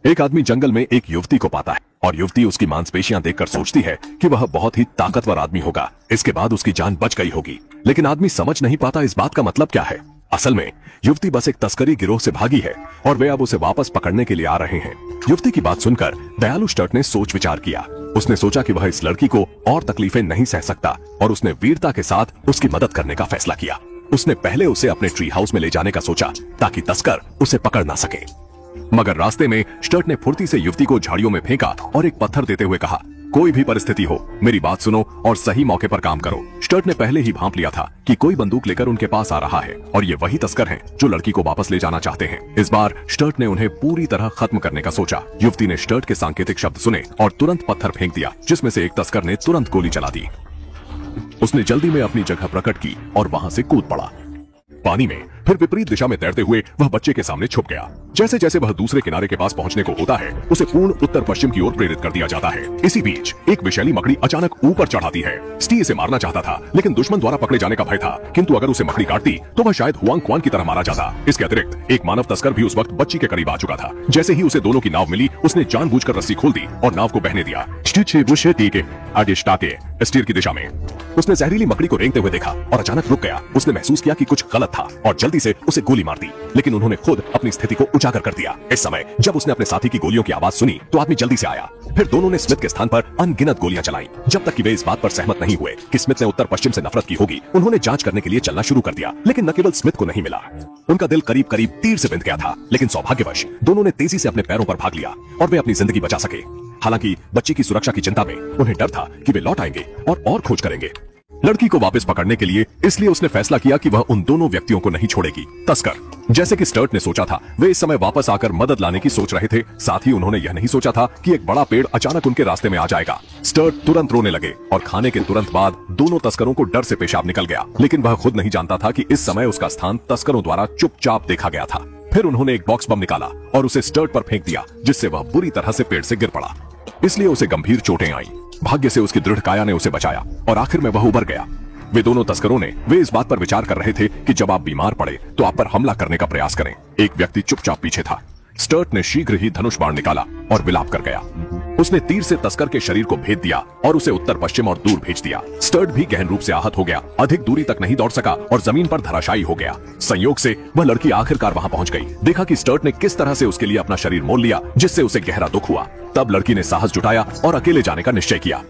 एक आदमी जंगल में एक युवती को पाता है और युवती उसकी मांसपेशियां देखकर सोचती है कि वह बहुत ही ताकतवर आदमी होगा, इसके बाद उसकी जान बच गई होगी। लेकिन आदमी समझ नहीं पाता इस बात का मतलब क्या है। असल में युवती बस एक तस्करी गिरोह से भागी है और वे अब उसे वापस पकड़ने के लिए आ रहे हैं। युवती की बात सुनकर दयालु स्टर्ट ने सोच विचार किया। उसने सोचा कि वह इस लड़की को और तकलीफें नहीं सह सकता और उसने वीरता के साथ उसकी मदद करने का फैसला किया। उसने पहले उसे अपने ट्री हाउस में ले जाने का सोचा ताकि तस्कर उसे पकड़ ना सके। मगर रास्ते में स्टर्ट ने फुर्ती से युवती को झाड़ियों में फेंका और एक पत्थर देते हुए कहा, कोई भी परिस्थिति हो मेरी बात सुनो और सही मौके पर काम करो। स्टर्ट ने पहले ही भांप लिया था कि कोई बंदूक लेकर उनके पास आ रहा है और ये वही तस्कर हैं जो लड़की को वापस ले जाना चाहते हैं। इस बार स्टर्ट ने उन्हें पूरी तरह खत्म करने का सोचा। युवती ने स्टर्ट के सांकेतिक शब्द सुने और तुरंत पत्थर फेंक दिया, जिसमें से एक तस्कर ने तुरंत गोली चला दी। उसने जल्दी में अपनी जगह प्रकट की और वहां से कूद पड़ा। पानी में फिर विपरीत दिशा में तैरते हुए वह बच्चे के सामने छुप गया। जैसे जैसे वह दूसरे किनारे के पास पहुंचने को होता है, उसे पूर्ण उत्तर पश्चिम की ओर प्रेरित कर दिया जाता है। इसी बीच एक विषैली मकड़ी अचानक ऊपर चढ़ आती है। स्टी इसे मारना चाहता था, लेकिन दुश्मन द्वारा पकड़े जाने का भय था। किंतु अगर उसे मकड़ी काटती तो वह शायद हुआंग क्वान की तरह मारा जाता। इसके अतिरिक्त एक मानव तस्कर भी उस वक्त बच्ची के करीब आ चुका था। जैसे ही उसे दोनों की नाव मिली, उसने जानबूझकर रस्सी खोल दी और नाव को बहने दिया। स्टीर की दिशा में उसने जहरीली मकड़ी को रेंगते हुए देखा और अचानक रुक गया। उसने महसूस किया कि कुछ गलत था और जल्दी से उसे गोली मार दी, लेकिन उन्होंने खुद अपनी स्थिति को उजागर कर दिया। इस समय जब उसने अपने साथी की गोलियों की आवाज सुनी तो आदमी जल्दी से आया। फिर दोनों ने स्मिथ के स्थान पर अनगिनत गोलियां चलाई, जब तक कि वे इस बात पर सहमत नहीं हुए कि स्मिथ ने उत्तर पश्चिम से नफरत की होगी। उन्होंने जांच करने के लिए चलना शुरू कर दिया, लेकिन न केवल स्मिथ को नहीं मिला, उनका दिल करीब करीब तीर से बिंध गया था। लेकिन सौभाग्यवश दोनों ने तेजी से अपने पैरों पर भाग लिया और वे अपनी जिंदगी बचा सके। हालांकि बच्ची की सुरक्षा की चिंता में उन्हें डर था कि वे लौट आएंगे और खोज करेंगे लड़की को वापस पकड़ने के लिए। इसलिए उसने फैसला किया कि वह उन दोनों व्यक्तियों को नहीं छोड़ेगी। तस्कर, जैसे कि स्टर्ट ने सोचा था, वे इस समय वापस आकर मदद लाने की सोच रहे थे। साथ ही उन्होंने यह नहीं सोचा था कि एक बड़ा पेड़ अचानक उनके रास्ते में आ जाएगा। स्टर्ट तुरंत रोने लगे और खाने के तुरंत बाद दोनों तस्करों को डर से पेशाब निकल गया, लेकिन वह खुद नहीं जानता था कि इस समय उसका स्थान तस्करों द्वारा चुपचाप देखा गया था। फिर उन्होंने एक बॉक्स बम निकाला और उसे स्टर्ट पर फेंक दिया, जिससे वह बुरी तरह से पेड़ से गिर पड़ा। इसलिए उसे गंभीर चोटें आई। भाग्य से उसकी दृढ़ काया ने उसे बचाया और आखिर में वह उबर गया। वे दोनों तस्करों ने वे इस बात पर विचार कर रहे थे कि जब आप बीमार पड़े तो आप पर हमला करने का प्रयास करें। एक व्यक्ति चुपचाप पीछे था। स्टर्ट ने शीघ्र ही धनुष बाण निकाला और विलाप कर गया। उसने तीर से तस्कर के शरीर को भेद दिया और उसे उत्तर पश्चिम और दूर भेज दिया। स्टर्ट भी गहन रूप से आहत हो गया, अधिक दूरी तक नहीं दौड़ सका और जमीन पर धराशायी हो गया। संयोग से वह लड़की आखिरकार वहां पहुंच गई। देखा कि स्टर्ट ने किस तरह से उसके लिए अपना शरीर मोल लिया, जिससे उसे गहरा दुख हुआ। तब लड़की ने साहस जुटाया और अकेले जाने का निश्चय किया।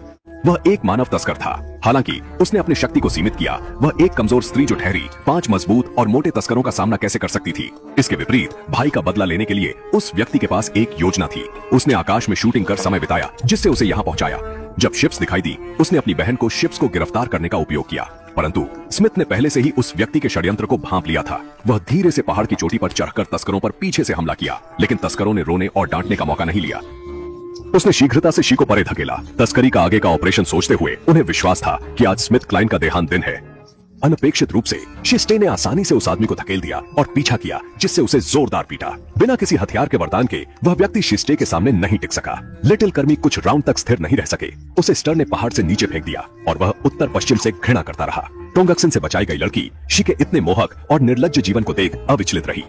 वह एक मानव तस्कर था। हालांकि उसने अपनी शक्ति को सीमित किया। वह एक कमजोर स्त्री जो ठहरी 5 मजबूत और मोटे तस्करों का सामना कैसे कर सकती थी। इसके विपरीत भाई का बदला लेने के लिए उस व्यक्ति के पास एक योजना थी। उसने आकाश में शूटिंग कर समय बिताया, जिससे उसे यहाँ पहुंचाया। जब शिप्स दिखाई दी, उसने अपनी बहन को शिप्स को गिरफ्तार करने का उपयोग किया, परंतु स्मिथ ने पहले से ही उस व्यक्ति के षड्यंत्र को भांप लिया था। वह धीरे से पहाड़ की चोटी पर चढ़कर तस्करों पर पीछे से हमला किया, लेकिन तस्करों ने रोने और डांटने का मौका नहीं लिया। उसने शीघ्रता से शी को परे धकेला। तस्करी का आगे का ऑपरेशन सोचते हुए उन्हें विश्वास था कि आज स्मिथ क्लाइन का देहांत दिन है। अनपेक्षित रूप से शिस्टे ने आसानी से उस आदमी को धकेल दिया और पीछा किया, जिससे उसे जोरदार पीटा। बिना किसी हथियार के वरदान के वह व्यक्ति शिस्टे के सामने नहीं टिक सका। लिटिल कर्मी कुछ राउंड तक स्थिर नहीं रह सके। उसे स्टर ने पहाड़ से नीचे फेंक दिया और वह उत्तर पश्चिम से घृणा करता रहा। टोंगक्सन से बचाई गई लड़की शी के इतने मोहक और निर्लज्ज जीवन को देख अविचलित रही।